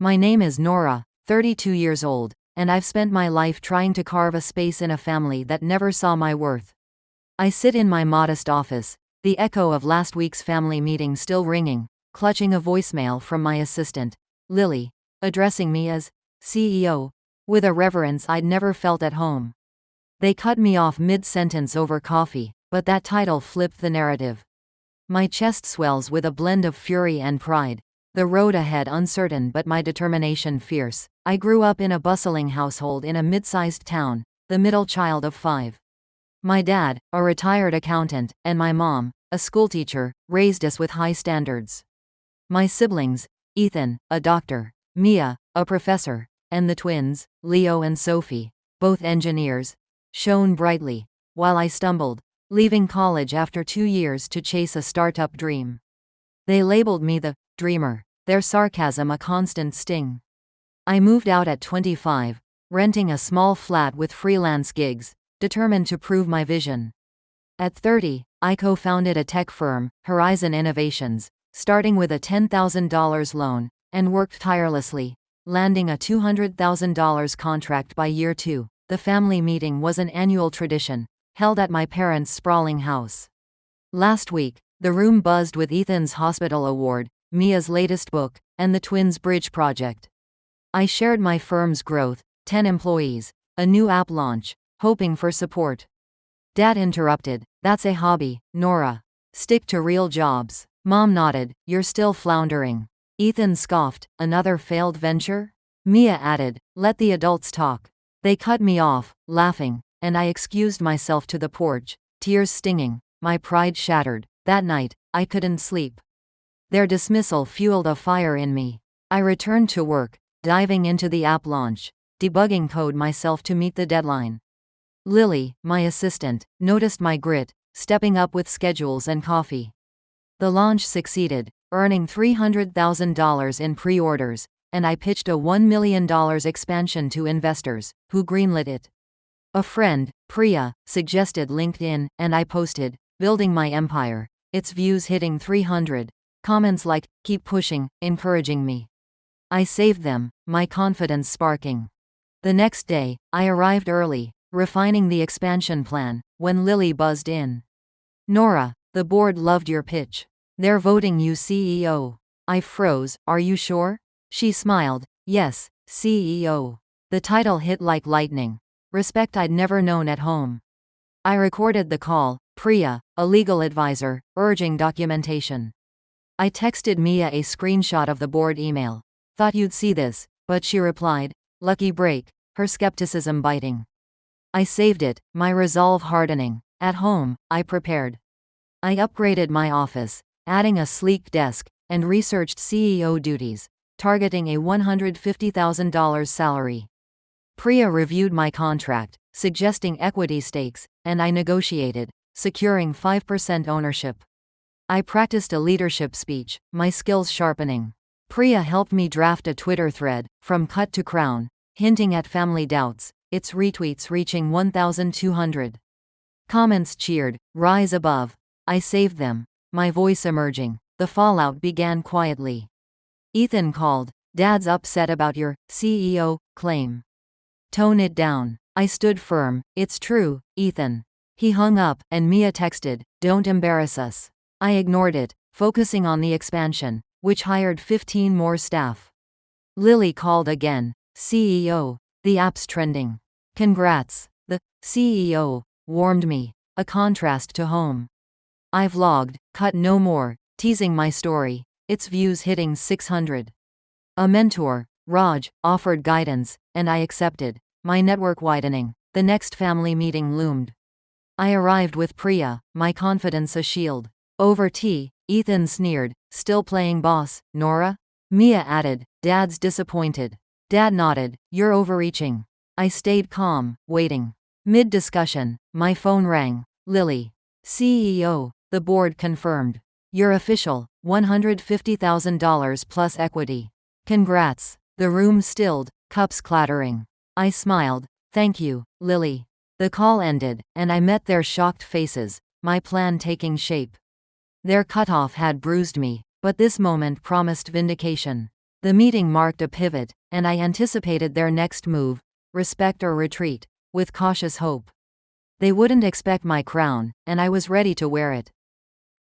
My name is Nora, 32 years old, and I've spent my life trying to carve a space in a family that never saw my worth. I sit in my modest office, the echo of last week's family meeting still ringing, clutching a voicemail from my assistant, Lily, addressing me as CEO, with a reverence I'd never felt at home. They cut me off mid-sentence over coffee, but that title flipped the narrative. My chest swells with a blend of fury and pride, the road ahead uncertain but my determination fierce. I grew up in a bustling household in a mid-sized town, the middle child of 5. My dad, a retired accountant, and my mom, a schoolteacher, raised us with high standards. My siblings, Ethan, a doctor, Mia, a professor, and the twins, Leo and Sophie, both engineers, shone brightly, while I stumbled, leaving college after 2 years to chase a startup dream. They labeled me the dreamer, their sarcasm a constant sting. I moved out at 25, renting a small flat with freelance gigs, determined to prove my vision. At 30, I co-founded a tech firm, Horizon Innovations, starting with a $10,000 loan, and worked tirelessly, landing a $200,000 contract by year 2. The family meeting was an annual tradition, held at my parents' sprawling house. Last week, the room buzzed with Ethan's hospital award, Mia's latest book, and the twins' bridge project. I shared my firm's growth, 10 employees, a new app launch, hoping for support. Dad interrupted, "That's a hobby, Nora. Stick to real jobs." Mom nodded, "You're still floundering." Ethan scoffed, "Another failed venture?" Mia added, "Let the adults talk." They cut me off, laughing, and I excused myself to the porch, tears stinging, my pride shattered. That night, I couldn't sleep. Their dismissal fueled a fire in me. I returned to work, diving into the app launch, debugging code myself to meet the deadline. Lily, my assistant, noticed my grit, stepping up with schedules and coffee. The launch succeeded, earning $300,000 in pre-orders, and I pitched a $1 million expansion to investors, who greenlit it. A friend, Priya, suggested LinkedIn, and I posted, "Building my empire," its views hitting 300. Comments like, "Keep pushing," encouraging me. I saved them, my confidence sparking. The next day, I arrived early, refining the expansion plan, when Lily buzzed in. "Nora, the board loved your pitch. They're voting you CEO." I froze, "Are you sure?" She smiled, "Yes, CEO." The title hit like lightning. Respect I'd never known at home. I recorded the call, Priya, a legal advisor, urging documentation. I texted Mia a screenshot of the board email. "Thought you'd see this," but she replied, "Lucky break," her skepticism biting. I saved it, my resolve hardening. At home, I prepared. I upgraded my office, adding a sleek desk, and researched CEO duties, targeting a $150,000 salary. Priya reviewed my contract, suggesting equity stakes, and I negotiated, securing 5% ownership. I practiced a leadership speech, my skills sharpening. Priya helped me draft a Twitter thread, from cut to crown, hinting at family doubts, its retweets reaching 1,200. Comments cheered, "Rise above." I saved them, my voice emerging. The fallout began quietly. Ethan called, "Dad's upset about your CEO claim. Tone it down." I stood firm, "It's true, Ethan." He hung up, and Mia texted, "Don't embarrass us." I ignored it, focusing on the expansion, which hired 15 more staff. Lily called again, "CEO, the app's trending. Congrats." The CEO warmed me, a contrast to home. I vlogged, cut no more, teasing my story, its views hitting 600. A mentor, Raj, offered guidance, and I accepted, my network widening. The next family meeting loomed. I arrived with Priya, my confidence a shield. Over tea, Ethan sneered, "Still playing boss, Nora?" Mia added, "Dad's disappointed." Dad nodded, "You're overreaching." I stayed calm, waiting. Mid-discussion, my phone rang. "Lily. CEO, the board confirmed. You're official, $150,000 plus equity. Congrats." The room stilled, cups clattering. I smiled, "Thank you, Lily." The call ended, and I met their shocked faces, my plan taking shape. Their cutoff had bruised me, but this moment promised vindication. The The meeting marked a pivot, and I anticipated their next move, respect or retreat, with cautious hope. They wouldn't expect my crown, and I was ready to wear it.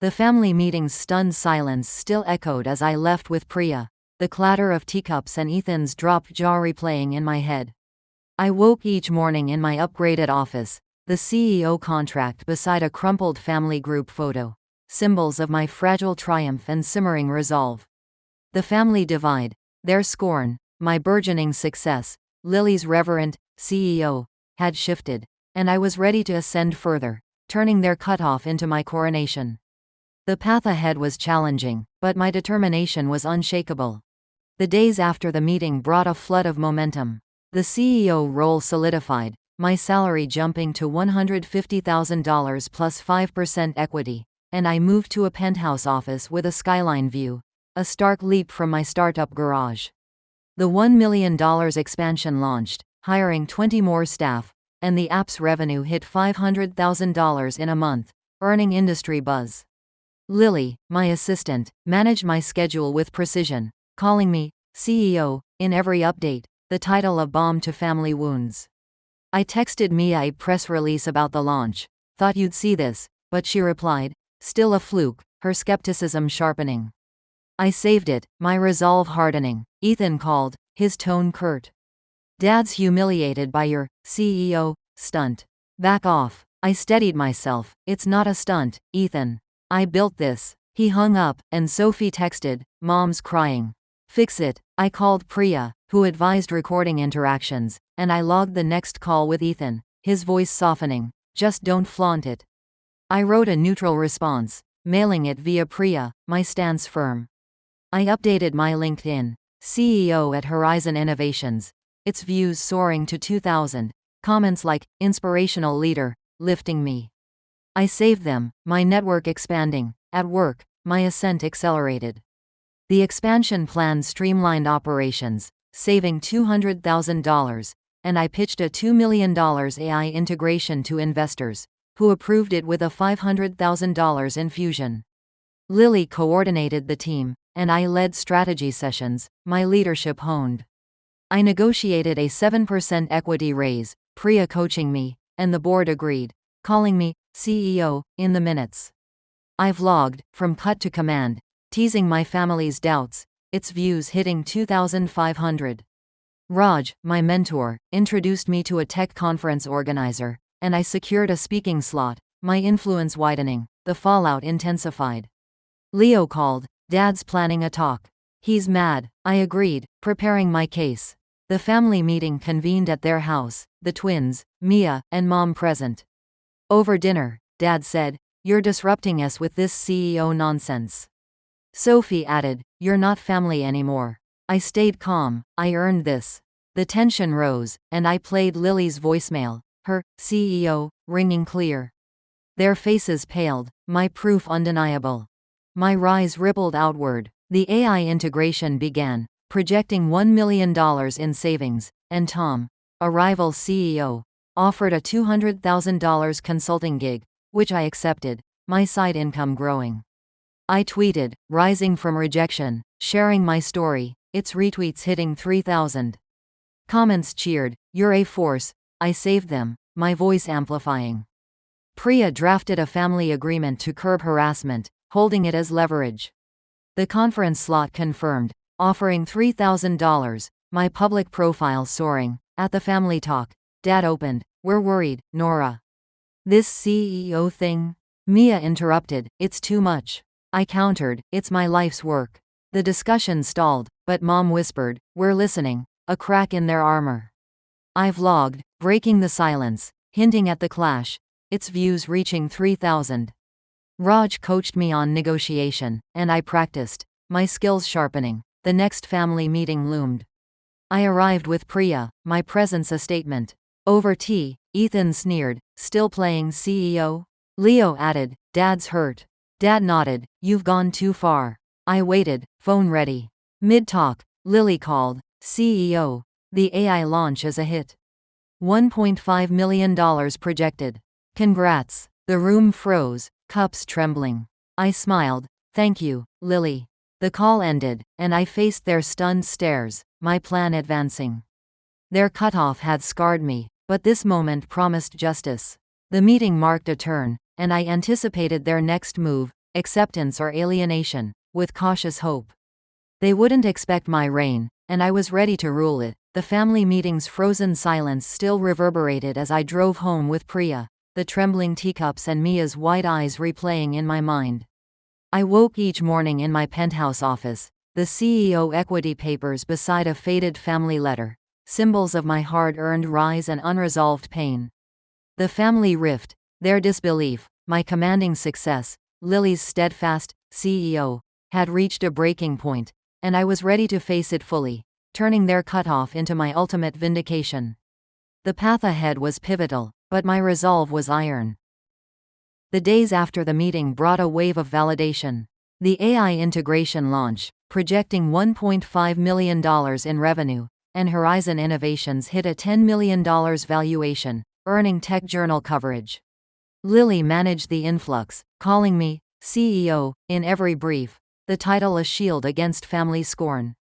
The family meeting's stunned silence still echoed as I left with Priya, the clatter of teacups and Ethan's dropped jaw replaying in my head. I woke each morning in my upgraded office, the CEO contract beside a crumpled family group photo, symbols of my fragile triumph and simmering resolve. The family divide, their scorn, my burgeoning success, Lily's reverent CEO, had shifted, and I was ready to ascend further, turning their cutoff into my coronation. The path ahead was challenging, but my determination was unshakable. The days after the meeting brought a flood of momentum. The CEO role solidified, my salary jumping to $150,000 plus 5% equity, and I moved to a penthouse office with a skyline view, a stark leap from my startup garage. The $1 million expansion launched, hiring 20 more staff, and the app's revenue hit $500,000 in a month, earning industry buzz. Lily, my assistant, managed my schedule with precision, calling me CEO in every update, the title a balm to family wounds. I texted Mia a press release about the launch. Thought you'd see this, but she replied, still a fluke, her skepticism sharpening. I saved it, my resolve hardening. Ethan called, his tone curt. Dad's humiliated by your CEO stunt. Back off. I steadied myself. It's not a stunt, Ethan. I built this. He hung up, and Sophie texted, Mom's crying. Fix it. I called Priya, who advised recording interactions, and I logged the next call with Ethan, his voice softening. Just don't flaunt it. I wrote a neutral response, mailing it via Priya, my stance firm. I updated my LinkedIn, CEO at Horizon Innovations, its views soaring to 2,000, comments like, inspirational leader, lifting me. I saved them, my network expanding. At work, my ascent accelerated. The expansion plan streamlined operations, saving $200,000, and I pitched a $2 million AI integration to investors, who approved it with a $500,000 infusion. Lily coordinated the team, and I led strategy sessions, my leadership honed. I negotiated a 7% equity raise, Priya coaching me, and the board agreed, calling me CEO in the minutes. I vlogged, from cut to command, teasing my family's doubts, its views hitting 2,500. Raj, my mentor, introduced me to a tech conference organizer, and I secured a speaking slot, my influence widening, the fallout intensified. Leo called, Dad's planning a talk. He's mad, I agreed, preparing my case. The family meeting convened at their house, the twins, Mia, and Mom present. Over dinner, Dad said, You're disrupting us with this CEO nonsense. Sophie added, You're not family anymore. I stayed calm, I earned this. The tension rose, and I played Lily's voicemail, her CEO, ringing clear. Their faces paled, my proof undeniable. My rise rippled outward. The AI integration began, projecting $1 million in savings, and Tom, a rival CEO, offered a $200,000 consulting gig, which I accepted, my side income growing. I tweeted, rising from rejection, sharing my story, its retweets hitting 3,000. Comments cheered, You're a force, I saved them, my voice amplifying. Priya drafted a family agreement to curb harassment, holding it as leverage. The conference slot confirmed, offering $3,000, my public profile soaring. At the family talk, Dad opened, We're worried, Nora. This CEO thing? Mia interrupted, It's too much. I countered, It's my life's work. The discussion stalled, but Mom whispered, We're listening, a crack in their armor. I vlogged, breaking the silence, hinting at the clash, its views reaching 3,000. Raj coached me on negotiation, and I practiced, my skills sharpening. The next family meeting loomed. I arrived with Priya, my presence a statement. Over tea, Ethan sneered, Still playing CEO? Leo added, Dad's hurt. Dad nodded, You've gone too far. I waited, phone ready. Mid-talk, Lily called, CEO, the AI launch is a hit. $1.5 million projected. Congrats. The room froze, cups trembling. I smiled, Thank you, Lily. The call ended, and I faced their stunned stares, my plan advancing. Their cutoff had scarred me, but this moment promised justice. The meeting marked a turn, and I anticipated their next move, acceptance or alienation, with cautious hope. They wouldn't expect my reign, and I was ready to rule it. The family meeting's frozen silence still reverberated as I drove home with Priya, the trembling teacups and Mia's wide eyes replaying in my mind. I woke each morning in my penthouse office, the CEO equity papers beside a faded family letter, symbols of my hard-earned rise and unresolved pain. The family rift, their disbelief, my commanding success, Lily's steadfast, CEO, had reached a breaking point, and I was ready to face it fully, turning their cutoff into my ultimate vindication. The path ahead was pivotal, but my resolve was iron. The days after the meeting brought a wave of validation. The AI integration launch, projecting $1.5 million in revenue, and Horizon Innovations hit a $10 million valuation, earning tech journal coverage. Lily managed the influx, calling me CEO in every brief, the title a shield against family scorn.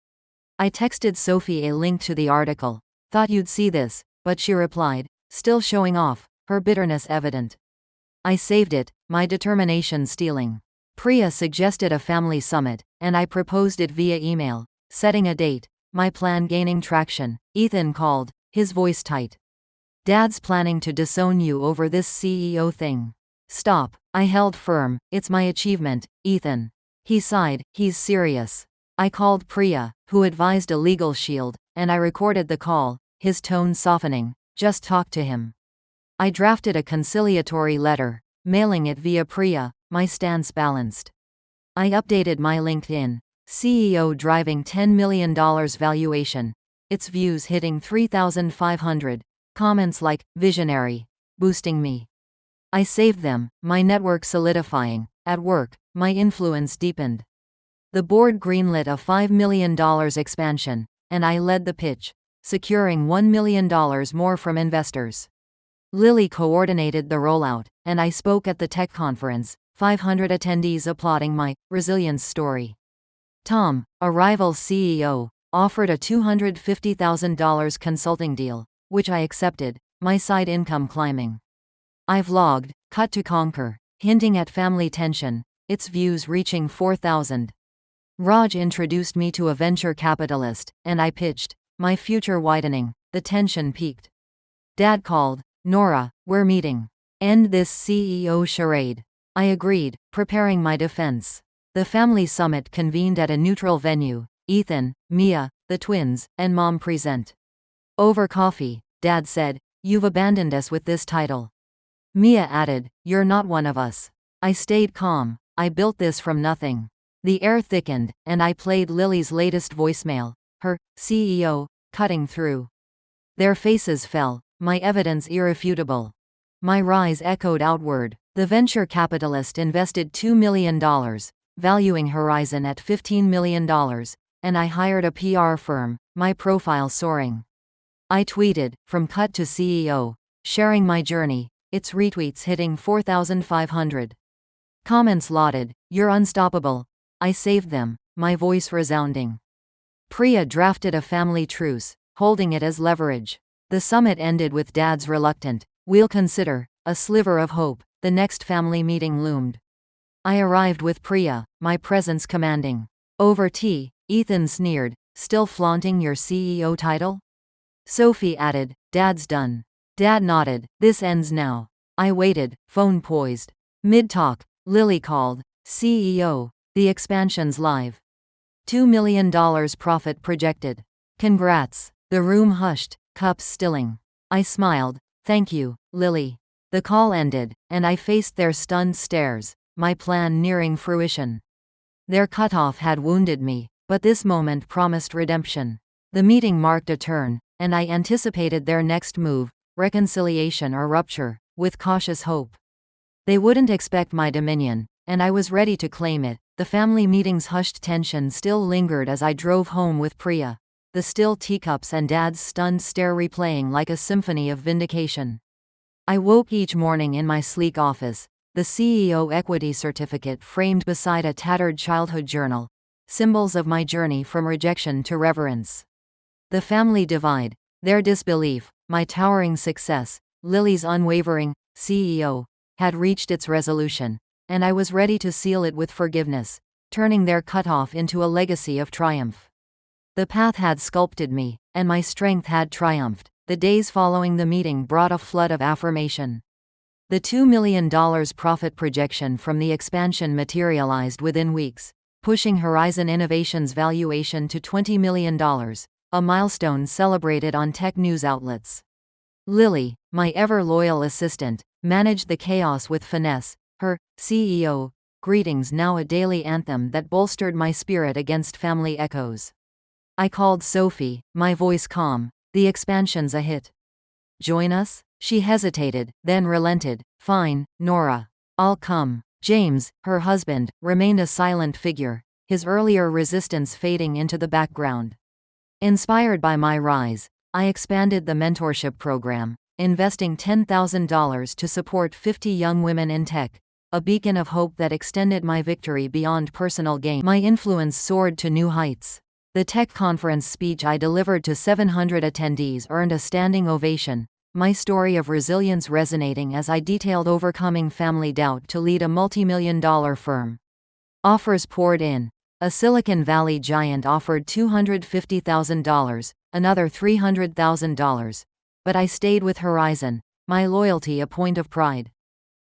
I texted Sophie a link to the article. Thought you'd see this, but she replied, still showing off, her bitterness evident. I saved it, my determination stealing. Priya suggested a family summit, and I proposed it via email, setting a date, my plan gaining traction. Ethan called, his voice tight. Dad's planning to disown you over this CEO thing. Stop. I held firm, it's my achievement, Ethan. He sighed, he's serious. I called Priya, who advised a legal shield, and I recorded the call, his tone softening. Just talk to him. I drafted a conciliatory letter, mailing it via Priya, my stance balanced. I updated my LinkedIn. CEO driving $10 million valuation. Its views hitting 3,500. Comments like, visionary. Boosting me. I saved them, my network solidifying. At work, my influence deepened. The board greenlit a $5 million expansion, and I led the pitch, securing $1 million more from investors. Lily coordinated the rollout, and I spoke at the tech conference, 500 attendees applauding my resilience story. Tom, a rival CEO, offered a $250,000 consulting deal, which I accepted, my side income climbing. I vlogged, cut to conquer, hinting at family tension, its views reaching 4,000. Raj introduced me to a venture capitalist, and I pitched, my future widening. The tension peaked. Dad called, Nora, we're meeting. End this CEO charade. I agreed, preparing my defense. The family summit convened at a neutral venue. Ethan, Mia, the twins, and Mom present. Over coffee, Dad said, you've abandoned us with this title. Mia added, you're not one of us. I stayed calm. I built this from nothing. The air thickened, and I played Lily's latest voicemail, her CEO, cutting through. Their faces fell, my evidence irrefutable. My rise echoed outward. The venture capitalist invested $2 million, valuing Horizon at $15 million, and I hired a PR firm, my profile soaring. I tweeted, from cut to CEO, sharing my journey, its retweets hitting 4,500. Comments lauded, you're unstoppable. I saved them, my voice resounding. Priya drafted a family truce, holding it as leverage. The summit ended with Dad's reluctant, we'll consider, a sliver of hope. The next family meeting loomed. I arrived with Priya, my presence commanding. Over tea, Ethan sneered, still flaunting your CEO title? Sophie added, Dad's done. Dad nodded, this ends now. I waited, phone poised. Mid-talk, Lily called, CEO, the expansion's live. $2 million profit projected. Congrats. The room hushed, cups stilling. I smiled, thank you, Lily. The call ended, and I faced their stunned stares, my plan nearing fruition. Their cutoff had wounded me, but this moment promised redemption. The meeting marked a turn, and I anticipated their next move, reconciliation or rupture, with cautious hope. They wouldn't expect my dominion, and I was ready to claim it. The family meeting's hushed tension still lingered as I drove home with Priya, the still teacups and Dad's stunned stare replaying like a symphony of vindication. I woke each morning in my sleek office, the CEO equity certificate framed beside a tattered childhood journal, symbols of my journey from rejection to reverence. The family divide, their disbelief, my towering success, Lily's unwavering CEO, had reached its resolution, and I was ready to seal it with forgiveness, turning their cutoff into a legacy of triumph. The path had sculpted me, and my strength had triumphed. The days following the meeting brought a flood of affirmation. The $2 million profit projection from the expansion materialized within weeks, pushing Horizon Innovations' valuation to $20 million, a milestone celebrated on tech news outlets. Lily, my ever-loyal assistant, managed the chaos with finesse, her CEO greetings now a daily anthem that bolstered my spirit against family echoes. I called Sophie, my voice calm. The expansion's a hit. Join us? She hesitated, then relented. Fine, Nora. I'll come. James, her husband, remained a silent figure, his earlier resistance fading into the background. Inspired by my rise, I expanded the mentorship program, investing $10,000 to support 50 young women in tech, a beacon of hope that extended my victory beyond personal gain. My influence soared to new heights. The tech conference speech I delivered to 700 attendees earned a standing ovation, my story of resilience resonating as I detailed overcoming family doubt to lead a multi-million-dollar firm. Offers poured in. A Silicon Valley giant offered $250,000, another $300,000. But I stayed with Horizon, my loyalty a point of pride.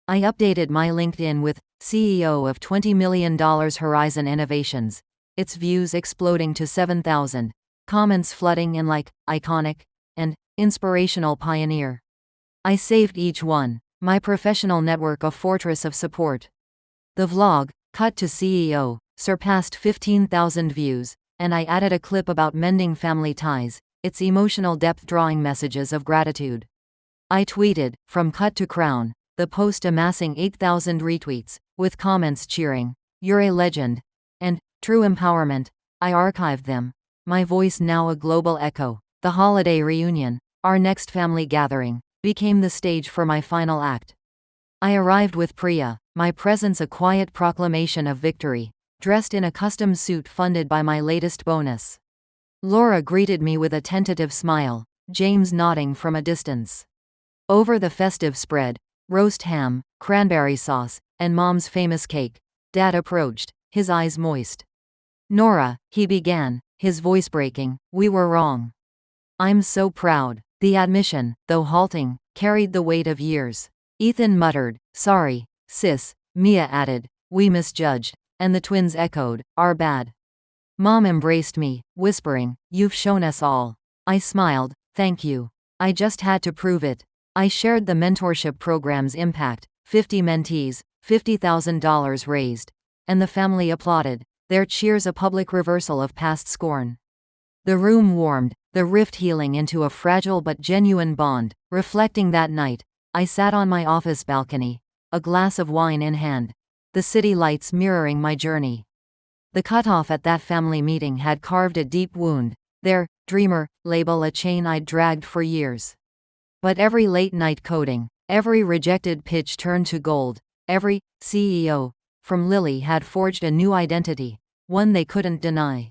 I updated my LinkedIn with CEO of $20 million Horizon Innovations, its views exploding to 7,000, comments flooding in like, iconic, and inspirational pioneer. I saved each one, my professional network a fortress of support. The vlog, cut to CEO, surpassed 15,000 views, and I added a clip about mending family ties, its emotional depth drawing messages of gratitude. I tweeted, from cut to crown, the post amassing 8,000 retweets, with comments cheering, "You're a legend," and "True empowerment." I archived them, my voice now a global echo. The holiday reunion, our next family gathering, became the stage for my final act. I arrived with Priya, my presence a quiet proclamation of victory, dressed in a custom suit funded by my latest bonus. Laura greeted me with a tentative smile, James nodding from a distance. Over the festive spread, roast ham, cranberry sauce, and Mom's famous cake, Dad approached, his eyes moist. "Nora," he began, his voice breaking, "we were wrong. I'm so proud." The admission, though halting, carried the weight of years. Ethan muttered, "Sorry, sis." Mia added, "We misjudged." And the twins echoed, "Our bad." Mom embraced me, whispering, "You've shown us all." I smiled, "Thank you. I just had to prove it." I shared the mentorship program's impact, 50 mentees, $50,000 raised. And the family applauded, their cheers a public reversal of past scorn. The room warmed, the rift healing into a fragile but genuine bond. Reflecting that night, I sat on my office balcony, a glass of wine in hand, the city lights mirroring my journey. The cutoff at that family meeting had carved a deep wound, their dreamer label a chain I'd dragged for years. But every late-night coding, every rejected pitch turned to gold, every CEO from Lily had forged a new identity, one they couldn't deny.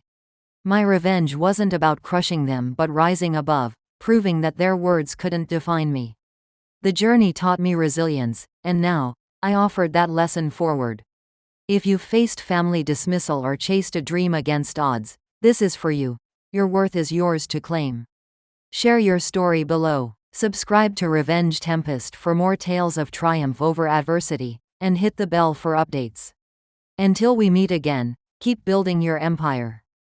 My revenge wasn't about crushing them but rising above, proving that their words couldn't define me. The journey taught me resilience, and now, I offered that lesson forward. If you've faced family dismissal or chased a dream against odds, this is for you. Your worth is yours to claim. Share your story below. Subscribe to Revenge Tempest for more tales of triumph over adversity, and hit the bell for updates. Until we meet again, keep building your empire.